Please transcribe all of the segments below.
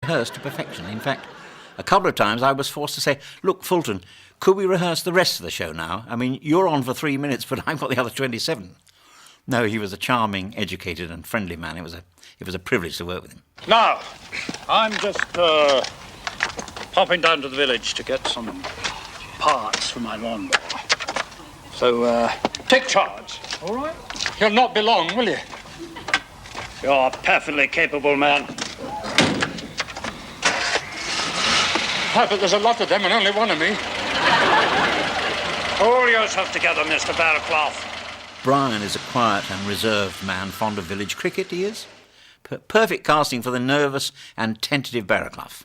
rehearsed to perfection. In fact, a couple of times I was forced to say, "Look, Fulton, could we rehearse the rest of the show now? I mean, you're on for 3 minutes, but I've got the other 27. No, he was a charming, educated and friendly man. It was a privilege to work with him. Now, I'm just popping down to the village to get some parts for my lawnmower. So, take charge, all right? You'll not be long, will you? You're a perfectly capable man. But there's a lot of them and only one of me. Hold yourself together, Mr. Barraclough. Brian is a quiet and reserved man, fond of village cricket, he is. Perfect casting for the nervous and tentative Barraclough.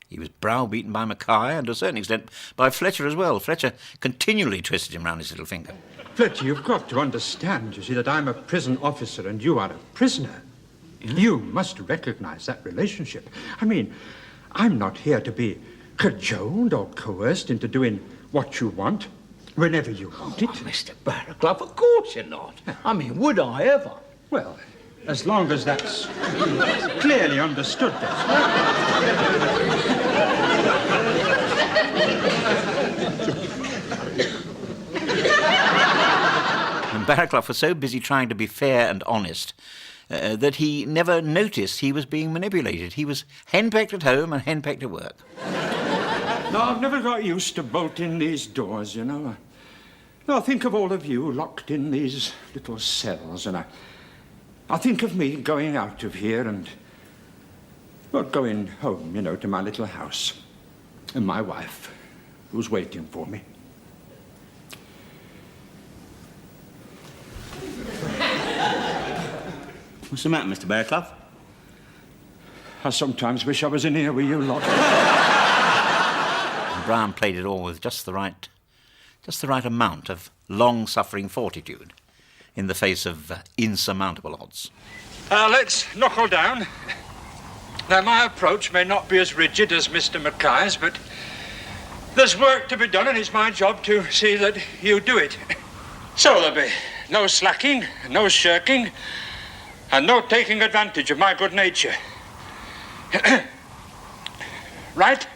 He was browbeaten by Mackay and to a certain extent by Fletcher as well. Fletcher continually twisted him round his little finger. Fletcher, you've got to understand, you see, that I'm a prison officer and you are a prisoner. Yeah? You must recognize that relationship. I mean, I'm not here to be cajoled or coerced into doing what you want, whenever you want it. Oh, Mr. Barraclough, of course you're not. I mean, would I ever? Well, as long as that's clearly understood, that's And Barraclough was so busy trying to be fair and honest that he never noticed he was being manipulated. He was henpecked at home and henpecked at work. No, I've never got used to bolting these doors, you know. No, think of all of you locked in these little cells, and I think of me going out of here and, well, going home, you know, to my little house, and my wife, who's waiting for me. What's the matter, Mr. Barraclough? I sometimes wish I was in here with you lot. And Brian played it all with just the right amount of long-suffering fortitude in the face of insurmountable odds. Let's knuckle down. Now, my approach may not be as rigid as Mr. Mackay's, but there's work to be done, and it's my job to see that you do it. So there'll be no slacking, no shirking, and no taking advantage of my good nature. Right?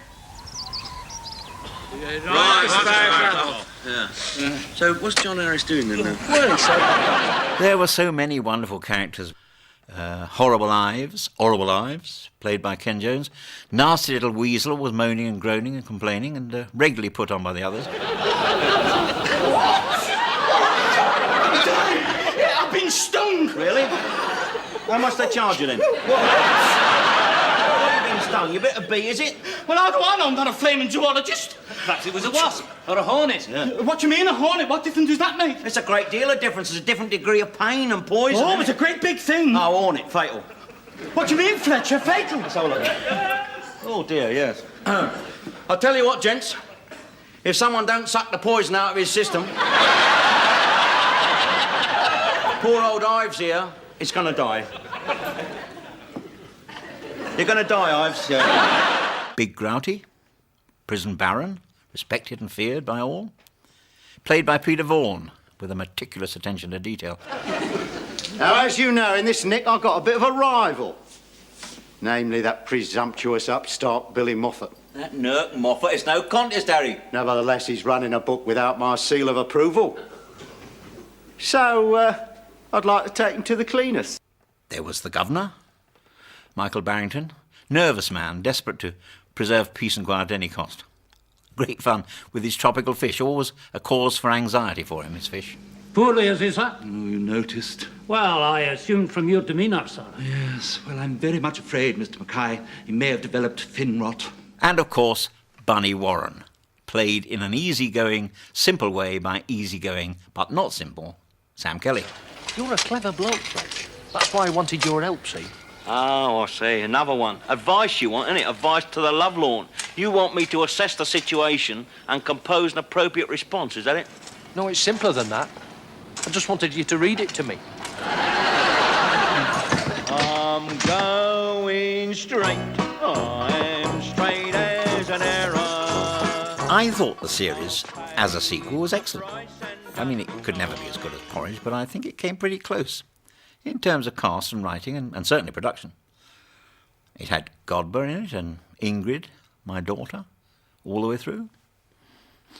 Yeah. So what's John Harris doing then now? Well, there were so many wonderful characters. Horrible Ives, played by Ken Jones. Nasty little Weasel was moaning and groaning and complaining and regularly put on by the others. I've been stung! Really? How much they charge you then? You bit of bee, is it? Well, how do I know I'm not a flaming zoologist? Perhaps it was a wasp or a hornet. Yeah. What do you mean, a hornet? What difference does that make? It's a great deal of difference. There's a different degree of pain and poison. Oh, it's a great big thing. Oh, hornet, fatal. What do you mean, Fletcher? Fatal? Let's have a look. Oh, dear, yes. I'll tell you what, gents. If someone don't suck the poison out of his system... poor old Ives here is going to die. You're going to die, Ives. Yeah. Big Grouty, prison baron, respected and feared by all. Played by Peter Vaughan, with a meticulous attention to detail. Now, as you know, in this nick, I've got a bit of a rival. Namely, that presumptuous upstart Billy Moffat. That Nurk Moffat, it's no contest, Harry. Nevertheless, he's running a book without my seal of approval. So, I'd like to take him to the cleaners. There was the governor, Michael Barrington, nervous man, desperate to preserve peace and quiet at any cost. Great fun with his tropical fish, always a cause for anxiety for him, his fish. Poorly, as is that? Oh, you noticed. Well, I assumed from your demeanour, sir. Yes, well, I'm very much afraid, Mr. Mackay, he may have developed fin rot. And, of course, Bunny Warren, played in an easygoing, simple way by easygoing, but not simple, Sam Kelly. You're a clever bloke, Fletch. That's why I wanted your help, see? Oh, I see. Another one. Advice you want, innit? Advice to the lovelorn. You want me to assess the situation and compose an appropriate response, is that it? No, it's simpler than that. I just wanted you to read it to me. I'm going straight. I'm straight as an arrow. I thought the series, as a sequel, was excellent. I mean, it could never be as good as Porridge, but I think it came pretty close in terms of cast and writing and certainly production. It had Godber in it and Ingrid, my daughter, all the way through.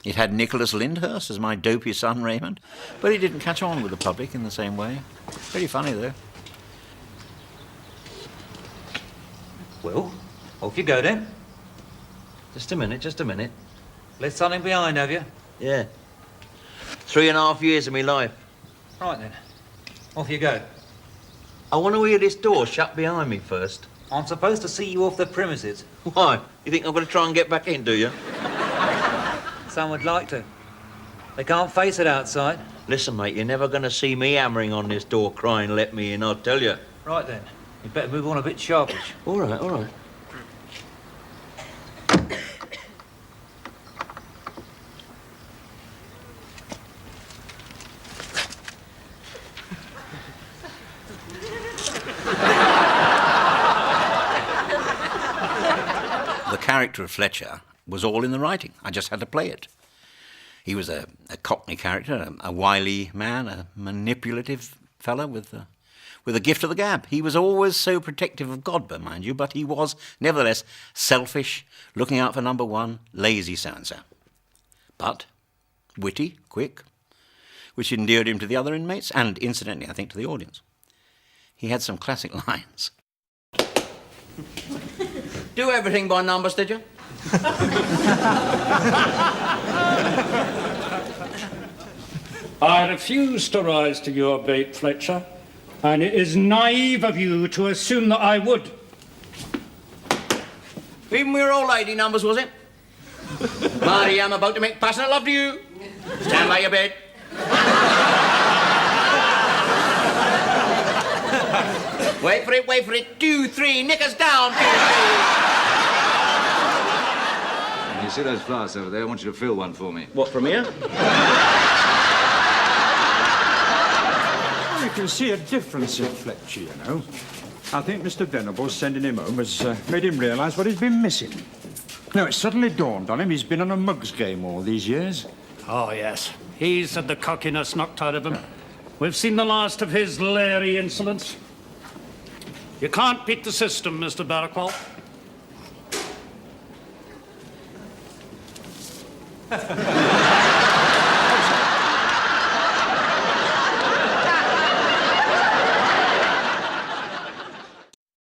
It had Nicholas Lyndhurst as my dopey son Raymond, but he didn't catch on with the public in the same way. Pretty funny, though. Well, off you go then. Just a minute. Left something behind, have you? Yeah. 3.5 years of my life. Right then. Off you go. I want to hear this door shut behind me first. I'm supposed to see you off the premises. Why? You think I'm going to try and get back in, do you? Some would like to. They can't face it outside. Listen, mate, you're never going to see me hammering on this door crying, let me in, I'll tell you. Right then. You better move on a bit sharpish. All right. The character of Fletcher was all in the writing. I just had to play it. He was a Cockney character, a wily man, a manipulative fellow with a gift of the gab. He was always so protective of Godber, mind you, but he was, nevertheless, selfish, looking out for number one, lazy so-and-so. But witty, quick, which endeared him to the other inmates, and incidentally, I think, to the audience. He had some classic lines. Do everything by numbers, did you? I refuse to rise to your bait, Fletcher, and it is naive of you to assume that I would. Even with your old lady numbers, was it? Marty, I'm about to make passionate love to you. Stand by your bed. Wait for it. 2, 3, knickers down, 2, 3. You see those flowers over there? I want you to fill one for me. What, from here? You can see a difference in Fletcher, you know. I think Mr. Venables sending him home has made him realise what he's been missing. No, it suddenly dawned on him he's been on a mugs game all these years. Oh, yes. He's had the cockiness knocked out of him. We've seen the last of his leery insolence. You can't beat the system, Mr. Barraqual.